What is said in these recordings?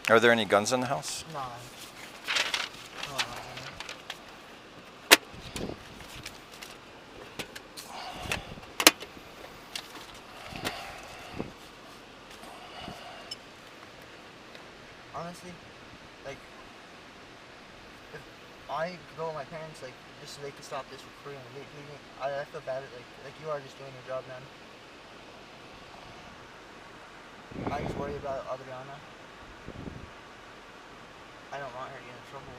Are there any guns in the house? No. Honestly, like, if I could go with my parents, like, just so they could stop this recruiting, I feel bad, like you are just doing your job, man. I just worry about Adriana. I don't want her to get in trouble.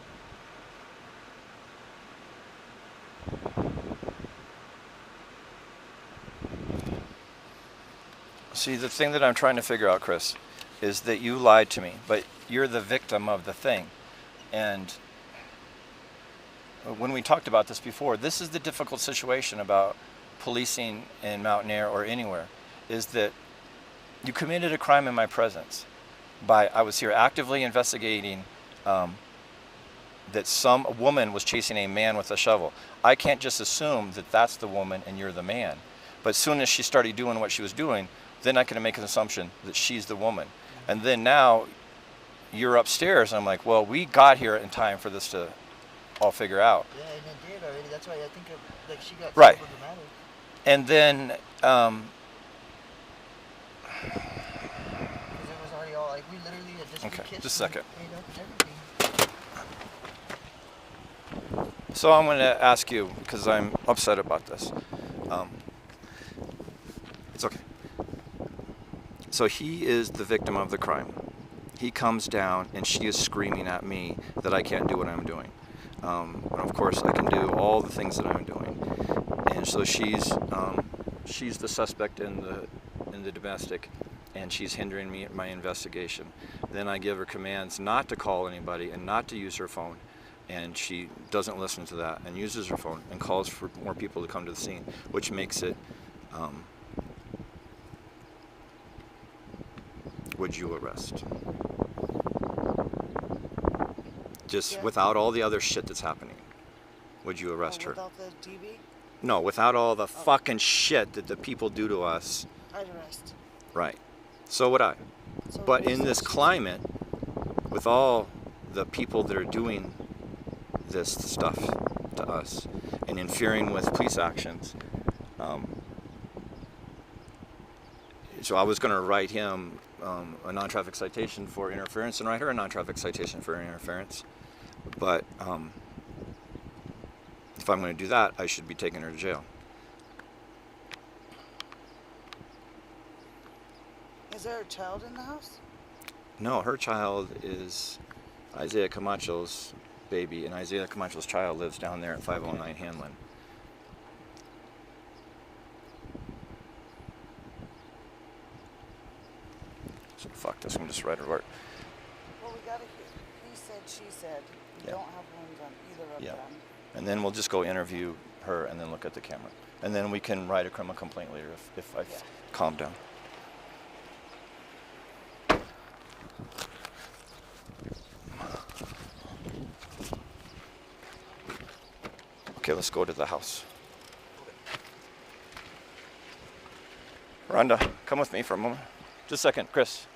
See, the thing that I'm trying to figure out, Chris, is that you lied to me, but you're the victim of the thing. And when we talked about this before, this is the difficult situation about policing in Mountain Air or anywhere, is that you committed a crime in my presence. I was here actively investigating that some woman was chasing a man with a shovel. I can't just assume that that's the woman and you're the man. But as soon as she started doing what she was doing, then I can make an assumption that she's the woman. And then now you're upstairs, and I'm like, well, we got here in time for this to all figure out. Yeah, and it did already. That's why I think like she got right. super dramatic. And then because it was already all like we literally had just okay, kissed just a second. and made up and everything. So I'm going to ask you, because I'm upset about this. It's okay. So he is the victim of the crime. He comes down and she is screaming at me that I can't do what I'm doing. And of course I can do all the things that I'm doing. And so she's the suspect in the domestic, and she's hindering me at my investigation. Then I give her commands not to call anybody and not to use her phone. And she doesn't listen to that and uses her phone and calls for more people to come to the scene, which makes it, would you arrest? Just without all the other shit that's happening, would you arrest her? Without the DB? No, without all the fucking shit that the people do to us. I'd arrest. Right. So would I. So But in this climate, with all the people that are doing this stuff to us and interfering with police actions, so I was going to write him a non-traffic citation for interference and write her a non-traffic citation for interference. But if I'm going to do that, I should be taking her to jail. Is there a child in the house? No, her child is Isaiah Camacho's baby, and Isaiah Camacho's child lives down there at 509 Hanlon. So fuck this, I'm just write her alert. Well, we gotta hear. He said, she said. We don't have wounds on either of them. And then we'll just go interview her and then look at the camera. And then we can write a criminal complaint later if I calm down. Okay, let's go to the house. Rhonda, come with me for a moment. Just a second, Chris.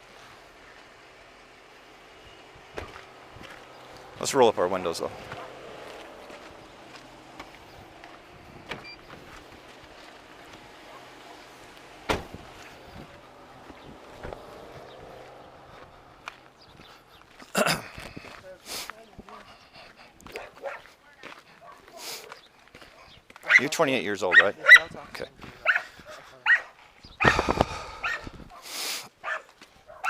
Let's roll up our windows though. You're 28 years old, right? Okay.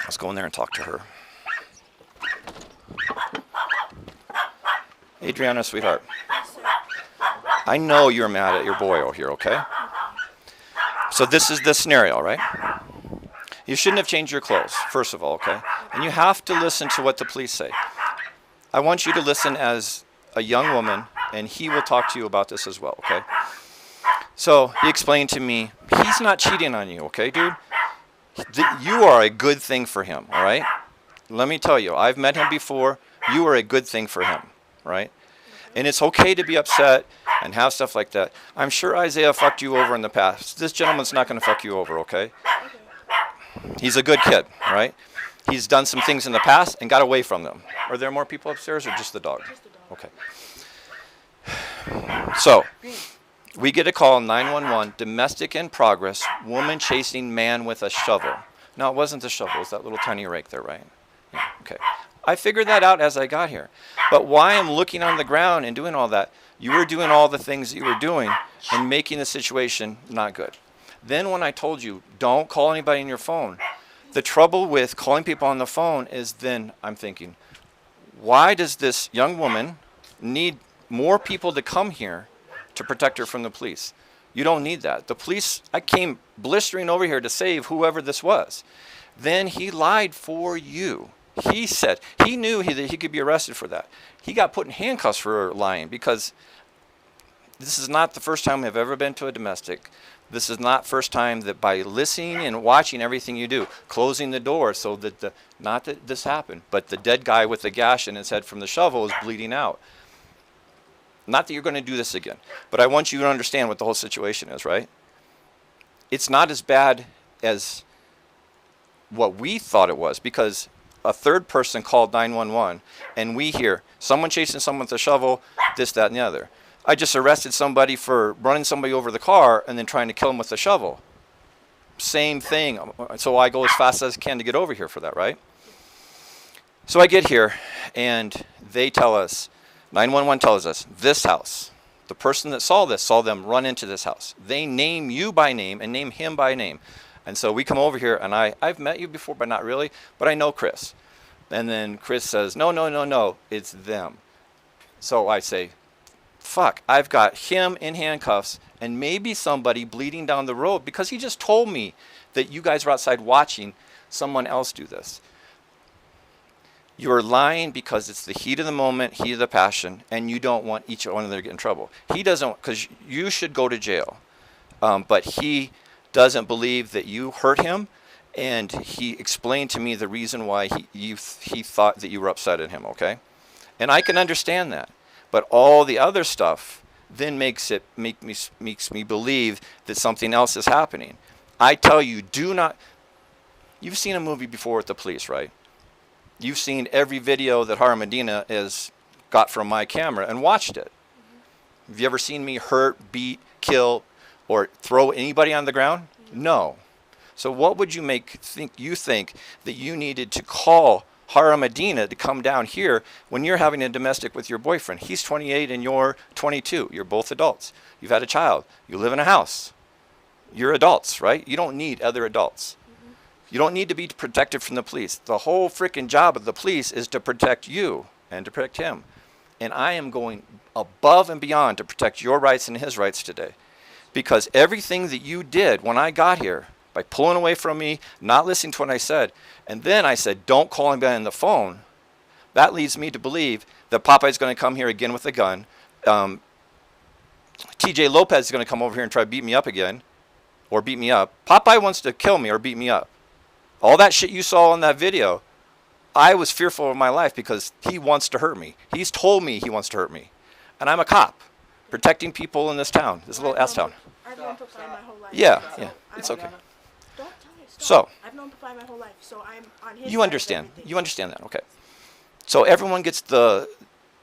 Let's go in there and talk to her. Adriana, sweetheart. I know you're mad at your boy over here, okay? So this is the scenario, right? You shouldn't have changed your clothes, first of all, okay? And you have to listen to what the police say. I want you to listen as a young woman, and he will talk to you about this as well, okay? So he explained to me, he's not cheating on you, okay, dude? You are a good thing for him, all right? Let me tell you, I've met him before. You are a good thing for him, right? And it's okay to be upset and have stuff like that. I'm sure Isaiah fucked you over in the past. This gentleman's not going to fuck you over, okay? He's a good kid, right? He's done some things in the past and got away from them. Are there more people upstairs or just the dog? Just a dog. Okay. So, we get a call, 911, domestic in progress, woman chasing man with a shovel. No, it wasn't the shovel. It was that little tiny rake there, right? Yeah, okay. I figured that out as I got here. But why I'm looking on the ground and doing all that, you were doing all the things that you were doing and making the situation not good. Then when I told you, don't call anybody on your phone, the trouble with calling people on the phone is then I'm thinking, why does this young woman need more people to come here to protect her from the police? You don't need that. The police, I came blistering over here to save whoever this was. Then he lied for you. He said, he knew that he could be arrested for that. He got put in handcuffs for lying because this is not the first time I've ever been to a domestic. This is not first time that by listening and watching everything you do, closing the door so that not that this happened, but the dead guy with the gash in his head from the shovel is bleeding out. Not that you're going to do this again, but I want you to understand what the whole situation is, right? It's not as bad as what we thought it was because a third person called 911 and we hear someone chasing someone with a shovel, this, that, and the other. I just arrested somebody for running somebody over the car and then trying to kill him with a shovel. Same thing. So I go as fast as I can to get over here for that, right? So I get here and they tell us, 911 tells us, this house, the person that saw this saw them run into this house. They name you by name and name him by name. And so we come over here and I've met you before, but not really, but I know Chris. And then Chris says, no, it's them. So I say, fuck, I've got him in handcuffs and maybe somebody bleeding down the road because he just told me that you guys were outside watching someone else do this. You're lying because it's the heat of the moment, heat of the passion, and you don't want each one of them to get in trouble. He doesn't, because you should go to jail. But he doesn't believe that you hurt him, and he explained to me the reason why he thought that you were upset at him, okay? And I can understand that. But all the other stuff then makes me believe that something else is happening. I tell you, do not. You've seen a movie before with the police, right? You've seen every video that Hara Medina has got from my camera and watched it. Have you ever seen me hurt, beat, kill, or throw anybody on the ground? No. So what would you think that you needed to call Hara Medina to come down here when you're having a domestic with your boyfriend? He's 28 and you're 22. You're both adults. You've had a child. You live in a house. You're adults, right? You don't need other adults. You don't need to be protected from the police. The whole freaking job of the police is to protect you and to protect him. And I am going above and beyond to protect your rights and his rights today. Because everything that you did when I got here, by pulling away from me, not listening to what I said, and then I said, don't call anybody on the phone, that leads me to believe that Popeye's going to come here again with a gun. TJ Lopez is going to come over here and try to beat me up again, or beat me up. Popeye wants to kill me or beat me up. All that shit you saw in that video, I was fearful of my life because he wants to hurt me. He's told me he wants to hurt me. And I'm a cop, protecting people in this town, this little ass town. I've known Popeye my whole life. Yeah, so yeah, it's okay. Don't tell me. Stop. So, I've known Popeye my whole life, so I'm on his side you of understand. everything. You understand that, okay. So everyone gets the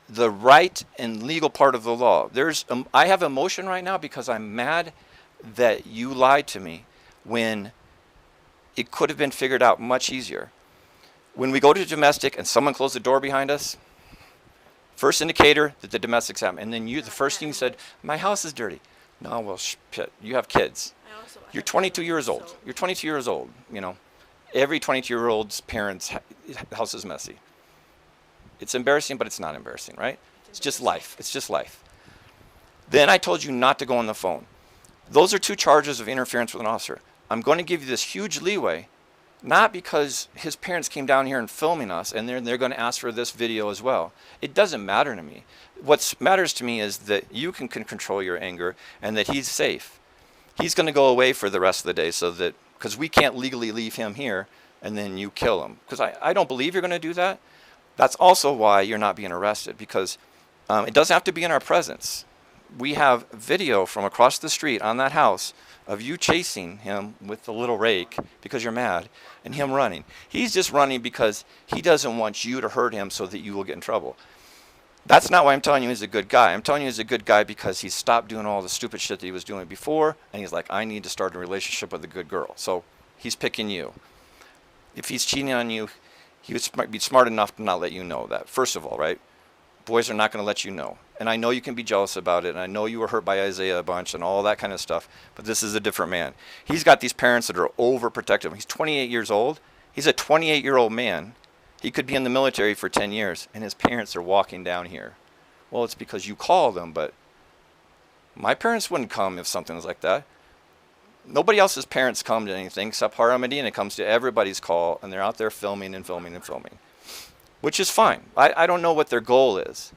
right and legal part of the law. I have emotion right now because I'm mad that you lied to me when it could have been figured out much easier. When we go to domestic and someone closed the door behind us, first indicator that the domestic's happening. And then the first thing you said, my house is dirty. No, well, shit, you have kids. You're 22 years old. You're 22 years old, you know. Every 22-year-old's parents' house is messy. It's embarrassing, but it's not embarrassing, right? It's just life. It's just life. Then I told you not to go on the phone. Those are 2 charges of interference with an officer. I'm going to give you this huge leeway, not because his parents came down here and filming us and they're going to ask for this video as well. It doesn't matter to me. What matters to me is that you can control your anger and that he's safe. He's going to go away for the rest of the day because we can't legally leave him here and then you kill him. Because I don't believe you're going to do that. That's also why you're not being arrested, because it doesn't have to be in our presence. we have video from across the street on that house of you chasing him with the little rake because you're mad, and him running. He's just running because he doesn't want you to hurt him so that you will get in trouble. That's not why I'm telling you he's a good guy. I'm telling you he's a good guy because he stopped doing all the stupid shit that he was doing before, and he's like, I need to start a relationship with a good girl. So he's picking you. If he's cheating on you, he would be smart enough to not let you know that, first of all, right? Boys are not going to let you know. And I know you can be jealous about it, and I know you were hurt by Isaiah a bunch and all that kind of stuff, but this is a different man. He's got these parents that are overprotective. He's 28 years old. He's a 28-year-old man. He could be in the military for 10 years, and his parents are walking down here. Well, it's because you call them, but my parents wouldn't come if something was like that. Nobody else's parents come to anything except Hara Medina comes to everybody's call, and they're out there filming and filming and filming, which is fine. I don't know what their goal is.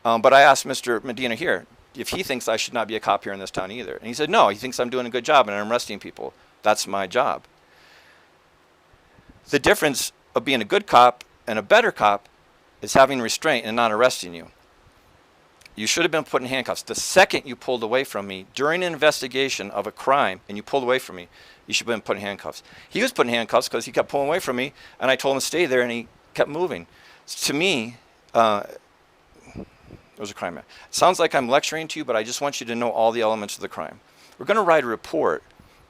But I asked Mr. Medina here if he thinks I should not be a cop here in this town either. And he said, no, he thinks I'm doing a good job and I'm arresting people. That's my job. The difference of being a good cop and a better cop is having restraint and not arresting you. You should have been put in handcuffs. The second you pulled away from me during an investigation of a crime and you pulled away from me, you should have been put in handcuffs. He was put in handcuffs because he kept pulling away from me, and I told him to stay there, and he kept moving. To me, it was a crime. It sounds like I'm lecturing to you, but I just want you to know all the elements of the crime. We're going to write a report,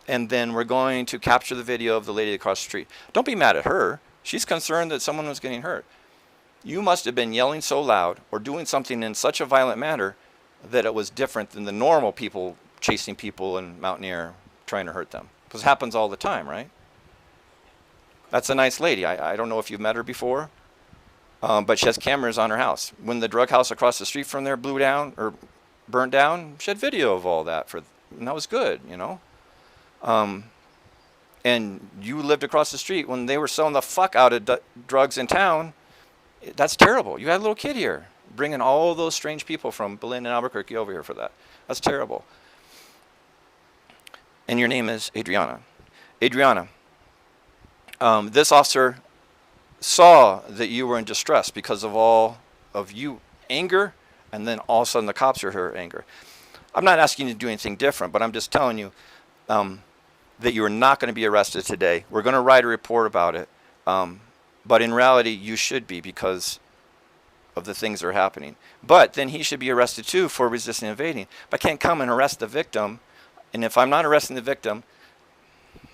and then we're going to capture the video of the lady across the street. Don't be mad at her. She's concerned that someone was getting hurt. You must have been yelling so loud or doing something in such a violent manner that it was different than the normal people chasing people in Mountain Air trying to hurt them. Because it happens all the time, right? That's a nice lady. I don't know if you've met her before. But she has cameras on her house. When the drug house across the street from there blew down or burnt down, she had video of all that, and that was good, you know. And you lived across the street when they were selling the fuck out of drugs in town. That's terrible. You had a little kid here, bringing all those strange people from Berlin and Albuquerque over here for that. That's terrible. And your name is Adriana. Adriana, this officer saw that you were in distress because of all of you anger, and then all of a sudden the cops are here anger. I'm not asking you to do anything different, but I'm just telling you that you are not going to be arrested today. We're going to write a report about it, but in reality you should be because of the things that are happening. But then he should be arrested too for resisting evading. But I can't come and arrest the victim, and if I'm not arresting the victim,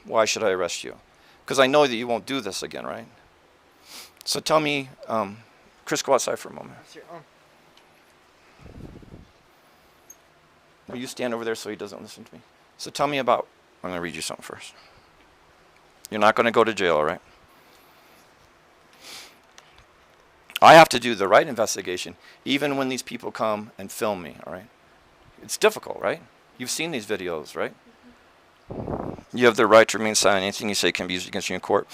why should I arrest you? Because I know that you won't do this again, right? So tell me, Chris, go outside for a moment. Will you stand over there so he doesn't listen to me? So tell me about, I'm going to read you something first. You're not going to go to jail, all right? I have to do the right investigation, even when these people come and film me, all right? It's difficult, right? You've seen these videos, right? You have the right to remain silent. Anything you say can be used against you in court.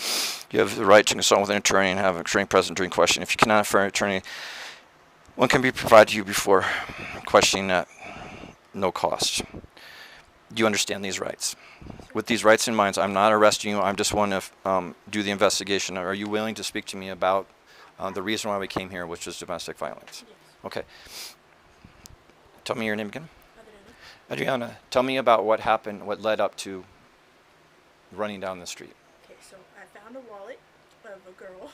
You have the right to consult with an attorney and have an attorney present during question. If you cannot afford an attorney, one can be provided to you before questioning at no cost. Do you understand these rights? With these rights in mind, I'm not arresting you. I just want to do the investigation. Are you willing to speak to me about the reason why we came here, which is domestic violence? Yes. Okay. Tell me your name again. Adriana, tell me about what happened, what led up to running down the street. Okay, so I found a wallet of a girl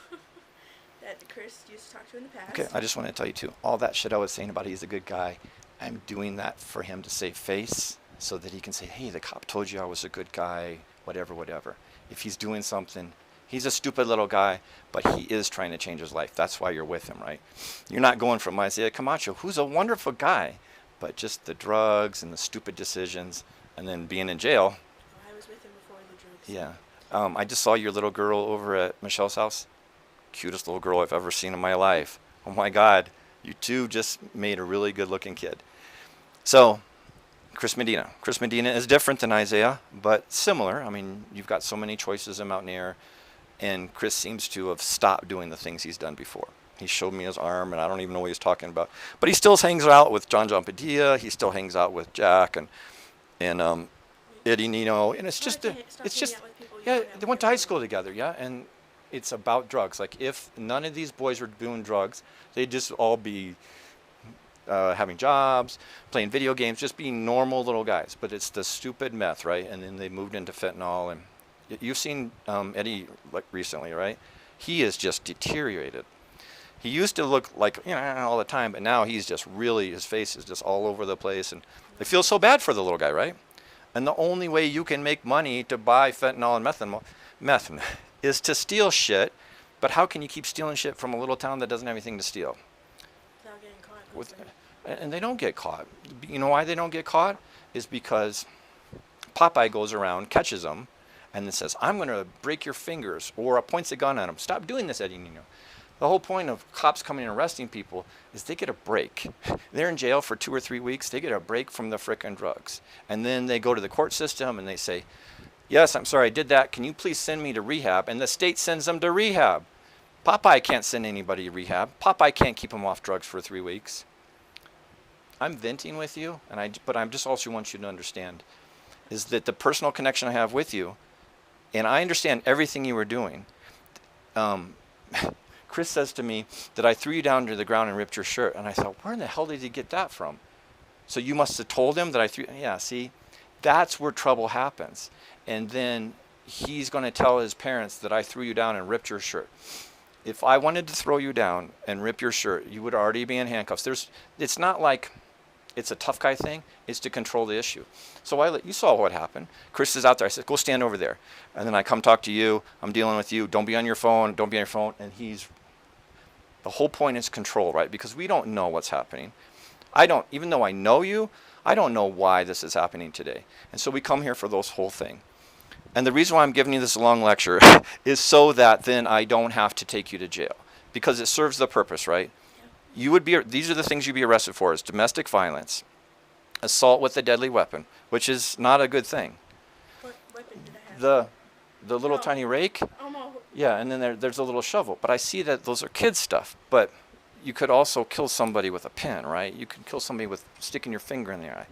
that Chris used to talk to in the past. Okay, I just want to tell you too, all that shit I was saying about he's a good guy, I'm doing that for him to save face so that he can say, hey, the cop told you I was a good guy, whatever, whatever. If he's doing something, he's a stupid little guy, but he is trying to change his life. That's why you're with him, right? You're not going from Isaiah Camacho, who's a wonderful guy, but just the drugs and the stupid decisions and then being in jail. Oh, I was with him before the drugs. Yeah. I just saw your little girl over at Michelle's house. Cutest little girl I've ever seen in my life. Oh my God. You two just made a really good looking kid. So, Chris Medina. Chris Medina is different than Isaiah, but similar. I mean, you've got so many choices in Mountain Air, and Chris seems to have stopped doing the things he's done before. He showed me his arm, and I don't even know what he's talking about. But he still hangs out with John Padilla. He still hangs out with Jack and Eddie Nino. And it's just, yeah, they went to high school together, yeah. And it's about drugs. Like if none of these boys were doing drugs, they'd just all be having jobs, playing video games, just being normal little guys. But it's the stupid meth, right? And then they moved into fentanyl. And you've seen Eddie like recently, right? He is just deteriorated. He used to look like, all the time, but now he's just really, his face is just all over the place. And I feel so bad for the little guy, right? And the only way you can make money to buy fentanyl and meth is to steal shit. But how can you keep stealing shit from a little town that doesn't have anything to steal? Without getting caught. And they don't get caught. You know why they don't get caught? Is because Popeye goes around, catches them, and then says, I'm going to break your fingers, or points a gun at them. Stop doing this, Eddie Nino. The whole point of cops coming and arresting people is they get a break. They're in jail for 2 or 3 weeks. They get a break from the frickin' drugs. And then they go to the court system and they say, yes, I'm sorry I did that. Can you please send me to rehab? And the state sends them to rehab. Popeye can't send anybody to rehab. Popeye can't keep them off drugs for 3 weeks. I'm venting with you, but I just also want you to understand is that the personal connection I have with you, and I understand everything you were doing. Chris says to me that I threw you down to the ground and ripped your shirt. And I thought, where in the hell did he get that from? So you must have told him that I threw. Yeah, see, that's where trouble happens. And then he's going to tell his parents that I threw you down and ripped your shirt. If I wanted to throw you down and rip your shirt, you would already be in handcuffs. It's not like it's a tough guy thing. It's to control the issue. So you saw what happened. Chris is out there. I said, go stand over there. And then I come talk to you. I'm dealing with you. Don't be on your phone. Don't be on your phone. And the whole point is control, right? Because we don't know what's happening. Even though I know you, I don't know why this is happening today. And so we come here for those whole thing. And the reason why I'm giving you this long lecture is so that then I don't have to take you to jail. Because it serves the purpose, right? These are the things you'd be arrested for, is domestic violence, assault with a deadly weapon, which is not a good thing. What weapon did I have? The little tiny rake. Oh, no. Yeah, and then there's a little shovel. But I see that those are kids' stuff. But you could also kill somebody with a pen, right? You could kill somebody with sticking your finger in the eye.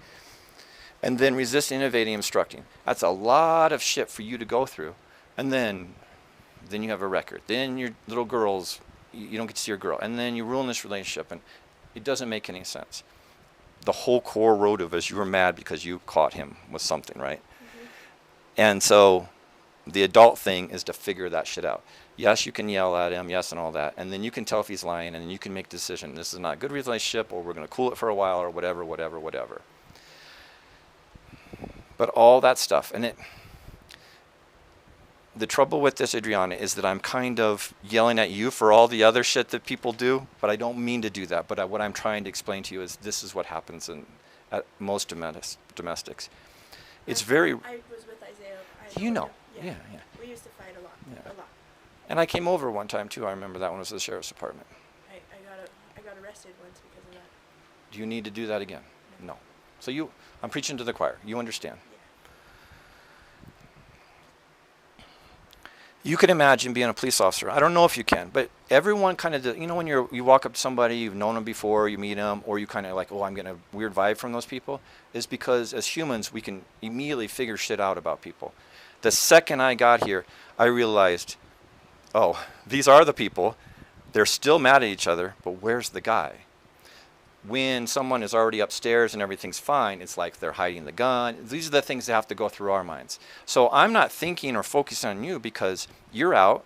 And then resisting, evading, obstructing. That's a lot of shit for you to go through. And then you have a record. Then your little girls, you don't get to see your girl. And then you ruin this relationship. And it doesn't make any sense. The whole core road of is you were mad because you caught him with something, right? Mm-hmm. And so the adult thing is to figure that shit out. Yes, you can yell at him, yes, and all that. And then you can tell if he's lying, and then you can make a decision. This is not a good relationship, or we're going to cool it for a while, or whatever. But all that stuff. And the trouble with this, Adriana, is that I'm kind of yelling at you for all the other shit that people do, but I don't mean to do that. But what I'm trying to explain to you is this is what happens at most domestics. It's very... I was with Isaiah. You know. Yeah. We used to fight a lot. Yeah. A lot. And I came over one time, too. I remember that one was the sheriff's department. I got arrested once because of that. Do you need to do that again? No. So I'm preaching to the choir. You understand. Yeah. You can imagine being a police officer. I don't know if you can, but everyone kind of, when you walk up to somebody, you've known them before, you meet them, or you kind of like, oh, I'm getting a weird vibe from those people, is because as humans, we can immediately figure shit out about people. The second I got here, I realized, oh, these are the people. They're still mad at each other, but where's the guy? When someone is already upstairs and everything's fine, it's like they're hiding the gun. These are the things that have to go through our minds. So I'm not thinking or focusing on you because you're out.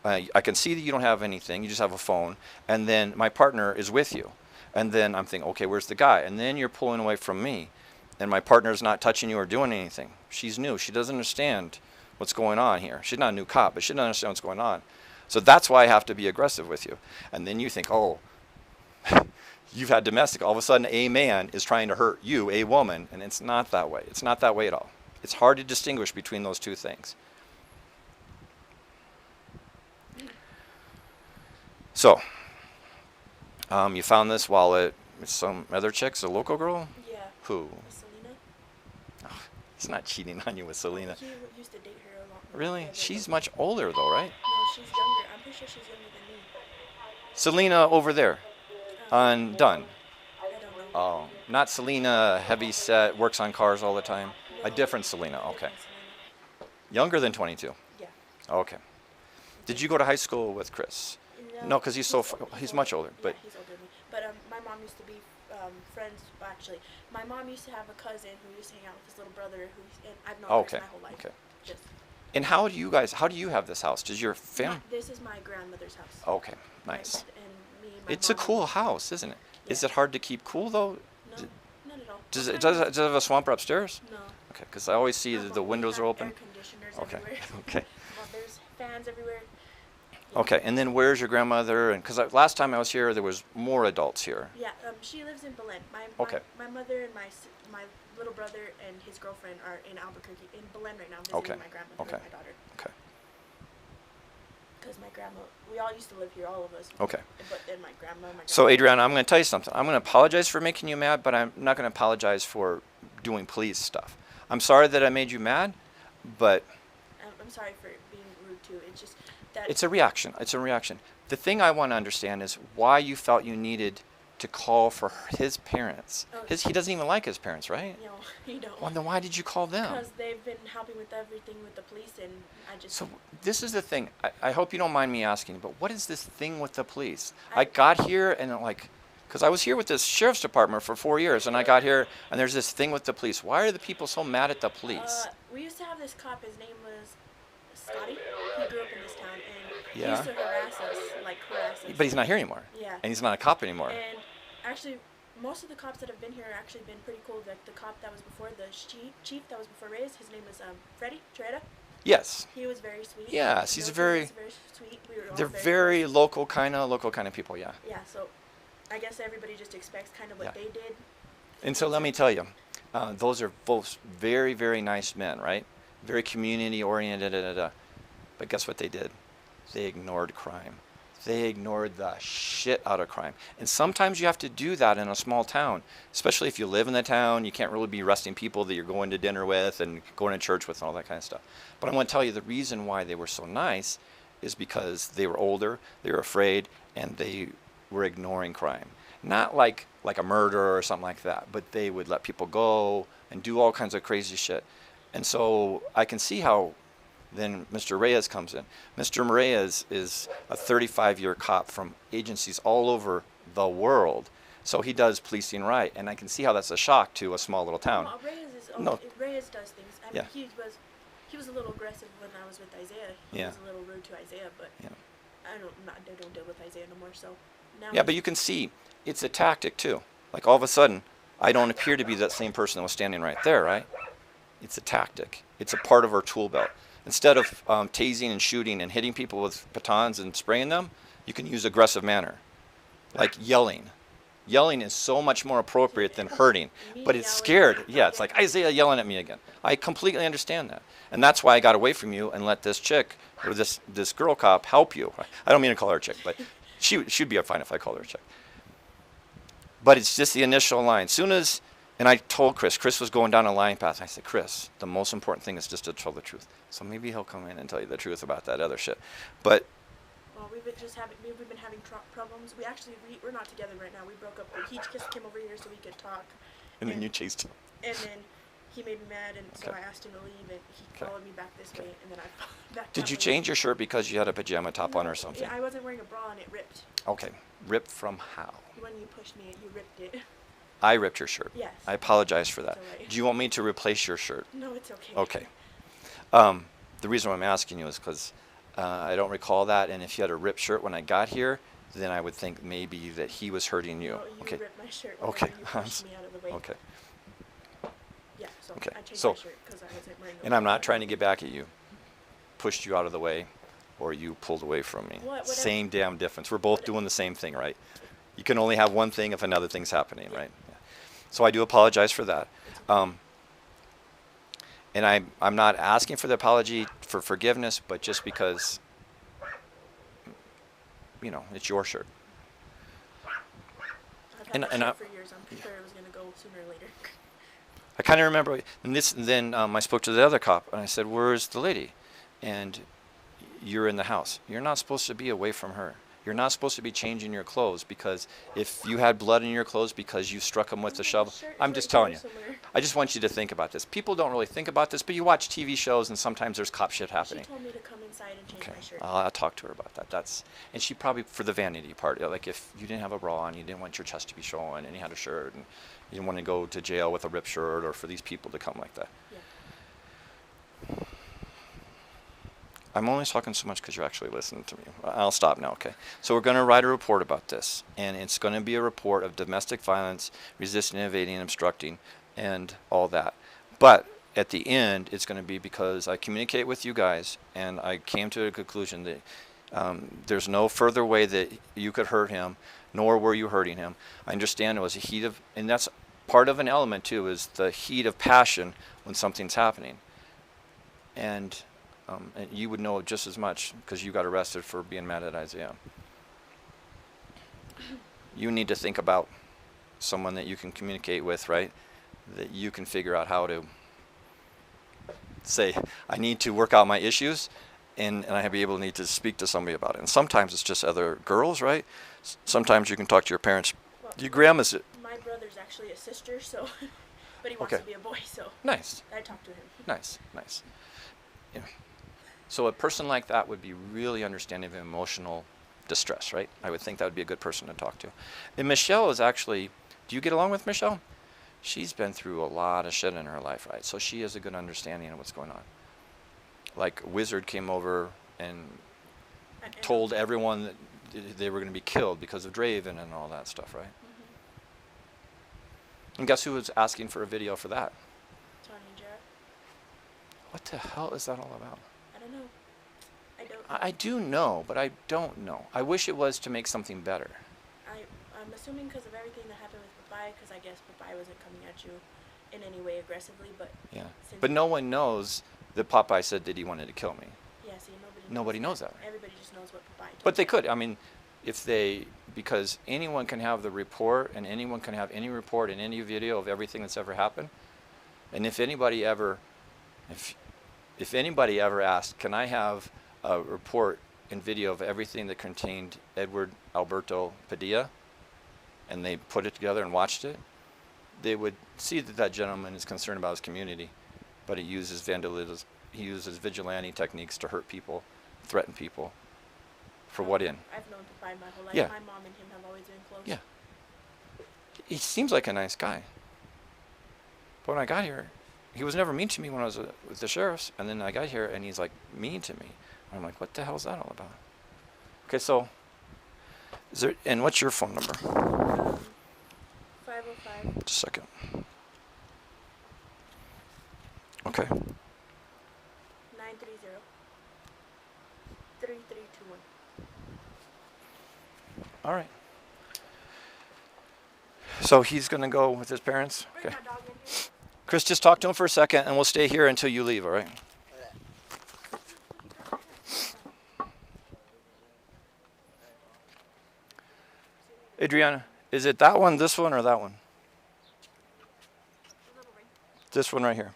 I can see that you don't have anything. You just have a phone. And then my partner is with you. And then I'm thinking, okay, where's the guy? And then you're pulling away from me. And my partner's not touching you or doing anything. She's new. She doesn't understand what's going on here. She's not a new cop, but she doesn't understand what's going on. So that's why I have to be aggressive with you. And then you think, oh, you've had domestic. All of a sudden, a man is trying to hurt you, a woman, and it's not that way. It's not that way at all. It's hard to distinguish between those two things. So, you found this wallet with some other chicks, a local girl? Yeah. Who? Selena. Oh, he's not cheating on you with Selena. He used to date her a lot. Really? She's much older, though, right? No, she's younger. I'm pretty sure she's younger than me. Selena over there. On Dunn. I don't know. Oh, not Selena, heavy set, works on cars all the time. No, A different Selena, okay. different Selena. Younger than 22. Yeah. Okay. Did you go to high school with Chris? No, because he's much older. But yeah, he's older than me. But my mom used to be friends. Actually, my mom used to have a cousin who used to hang out with his little brother. And I've known Oh, Chris okay. my whole life. Okay. Just And how do you have this house? Does your family? this is my grandmother's house. Okay, nice. And me, my It's a mom, cool house, isn't it? Is Yeah. it hard to keep cool though? No, not at all. Does What it kind does it have a swamper upstairs? No. Okay, because I always see No, that but the we windows are have open. Air conditioners Okay. everywhere. Okay. Well, there's fans everywhere. Okay, and then where's your grandmother? And because last time I was here, there was more adults here. Yeah, she lives in Belen. Okay. My mother and my little brother and his girlfriend are in Albuquerque, in Belen right now, visiting Okay. my grandmother Okay. and my daughter. Okay. Because my grandma, we all used to live here, all of us. Okay. But then my grandma, So Adriana, I'm going to tell you something. I'm going to apologize for making you mad, but I'm not going to apologize for doing police stuff. I'm sorry that I made you mad, but I'm sorry for being rude too. It's just that. it's a reaction. It's a reaction. The thing I want to understand is why you felt you needed to call for his parents. Oh. He doesn't even like his parents, right? You know, you don't. Well, then why did you call them? Because they've been helping with everything with the police, and I just. So this is the thing. I hope you don't mind me asking, but what is this thing with the police? I I- got here and because I was here with the sheriff's department for 4 years, and I got here and there's this thing with the police. Why are the people so mad at the police? We used to have this cop. His name was Scotty. He grew up in this town, and he Yeah. used to harass us. But he's not here anymore. Yeah. And he's not a cop anymore. And actually, most of the cops that have been here have actually been pretty cool. Like the cop that was before the chief that was before Reyes, his name was Freddie Tereda. Yes. He was very sweet. Yes, he's He very- was very sweet. We were all They're very very local kind of people, yeah. Yeah, so I guess everybody just expects kind of what Yeah. they did. And so let me tell you, those are both very, very nice men, right? Very community oriented, but guess what they did? They ignored crime. They ignored the shit out of crime. And sometimes you have to do that in a small town, especially if you live in the town. You can't really be arresting people that you're going to dinner with and going to church with and all that kind of stuff. But I want to tell you the reason why they were so nice is because they were older, they were afraid, and they were ignoring crime. Not like a murder or something like that, but they would let people go and do all kinds of crazy shit. And so I can see how then Mr. Reyes comes in. Mr. Reyes is a 35-year cop from agencies all over the world. So he does policing right, and I can see how that's a shock to a small little town. Well, No. Reyes does things. I Yeah. mean, he was a little aggressive when I was with Isaiah. He Yeah. was a little rude to Isaiah, but Yeah. I don't deal with Isaiah no more. So now. Yeah, but you can see it's a tactic too. Like all of a sudden, I don't appear to be that same person that was standing right there, right? It's a tactic. It's a part of our tool belt. Instead of tasing and shooting and hitting people with batons and spraying them, you can use aggressive manner, like yelling. Yelling is so much more appropriate than hurting, but it's scared. Yeah, it's like Isaiah yelling at me again. I completely understand that, and that's why I got away from you and let this chick or this girl cop help you. I don't mean to call her a chick, but she'd be fine if I called her a chick. But it's just the initial line. And I told Chris was going down a lying path. I said, Chris, the most important thing is just to tell the truth. So maybe he'll come in and tell you the truth about that other shit. But Well, we've been having problems. We're not together right now. We broke up. He just came over here so we could talk. and then you chased him. And then he made me mad, and so Okay. I asked him to leave, and he Okay. followed me back this Okay. way, and then I followed back. Did that you way. change your shirt because you had a pajama top on No, or something? I wasn't wearing a bra, and it ripped. Okay. Ripped from how? When you pushed me, you ripped it. I ripped your shirt. Yes. I apologize for that. It's all right. Do you want me to replace your shirt? No, it's okay. Okay. The reason why I'm asking you is because I don't recall that, and if you had a ripped shirt when I got here, then I would think maybe that he was hurting you. No, you Okay. ripped my shirt. Okay. You pushed me out of the way. Okay. Yeah. So Okay. I changed So- my shirt because I wasn't wearing. And I'm not trying to get back at you. Pushed you out of the way, or you pulled away from me. Whatever. Same damn difference. We're both doing the same thing, right? You can only have one thing if another thing's happening, right? Yeah. So I do apologize for that. And I'm not asking for the apology for forgiveness, but just because, it's your shirt. I've had and- that and shirt I- for years. I'm sure it was gonna go sooner or later. I kind of remember, and then I spoke to the other cop, and I said, "Where's the lady?" And you're in the house. You're not supposed to be away from her. You're not supposed to be changing your clothes, because if you had blood in your clothes because you struck him with the shovel, Shirt is I'm right just telling you. here somewhere. I just want you to think about this. People don't really think about this, but you watch TV shows and sometimes there's cop shit She happening. told me to come inside and change Okay, my shirt. I'll talk to her about that. And she probably, for the vanity part, like if you didn't have a bra on, you didn't want your chest to be showing, and you had a shirt, and you didn't want to go to jail with a ripped shirt, or for these people to come like that. Yeah. I'm only talking so much because you're actually listening to me. I'll stop now, okay? So we're going to write a report about this, and it's going to be a report of domestic violence, resisting, evading, and obstructing, and all that. But at the end, it's going to be because I communicate with you guys, and I came to a conclusion that there's no further way that you could hurt him, nor were you hurting him. I understand it was a heat of, and that's part of an element too, is the heat of passion when something's happening. And you would know just as much because you got arrested for being mad at Isaiah. You need to think about someone that you can communicate with, right? That you can figure out how to say, I need to work out my issues, and I be able to need to speak to somebody about it. And sometimes it's just other girls, right? Sometimes you can talk to your parents. Well, Your grandma's my brother's actually a sister, so but he wants Okay. to be a boy, so nice. I talked to him. Nice. Yeah. So a person like that would be really understanding of emotional distress, right? I would think that would be a good person to talk to. And Michelle is actually, do you get along with Michelle? She's been through a lot of shit in her life, right? So she has a good understanding of what's going on. Like Woodard came over and And told everyone that they were going to be killed because of Draven and all that stuff, right? And guess who was asking for a video for that? Tony and Jared. What the hell is that all about? I don't know. I don't. I do know, but I don't know. I wish it was to make something better. I'm assuming because of everything that happened with Popeye, because I guess Popeye wasn't coming at you in any way aggressively, but Yeah. since But no one knows that Popeye said that he wanted to kill me. yeah, see, Nobody knows that. Everybody just knows what Popeye. But they told could. I mean, if they, because anyone can have the report, and anyone can have any report and any video of everything that's ever happened. And if anybody ever asked, can I have a report and video of everything that contained Edward Alberto Padilla, and they put it together and watched it, they would see that that gentleman is concerned about his community, but he uses vandalism, he uses vigilante techniques to hurt people, threaten people. For what in? I've known Popeye my whole life. Yeah. My mom and him have always been close. Yeah. He seems like a nice guy. But when I got here, he was never mean to me when I was with the sheriffs, and then I got here and he's like mean to me. And I'm like, what the hell is that all about? Okay, so, and what's your phone number? 505. Just a second. Okay. 930 3321. All right. So he's going to go with his parents? Bring Okay. my dog in here. Chris, just talk to him for a second, and we'll stay here until you leave, all right? Adriana, is it that one, this one, or that one? This one right here.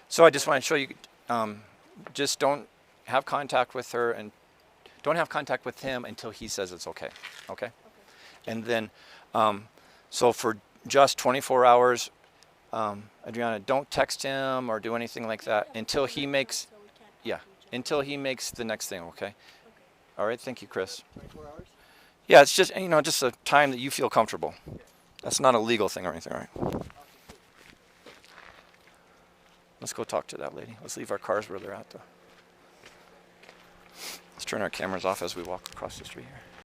So I just want to show you, just don't have contact with her and don't have contact with him until he says it's okay, okay? And then, so for just 24 hours, Adriana, don't text him or do anything like that until he makes, So we can't talk yeah, to each other. until he makes the next thing, okay? All right, thank you, Chris. 24 hours? Yeah, it's just, just a time that you feel comfortable. That's not a legal thing or anything, all right? Let's go talk to that lady. Let's leave our cars where they're at, though. Let's turn our cameras off as we walk across the street here.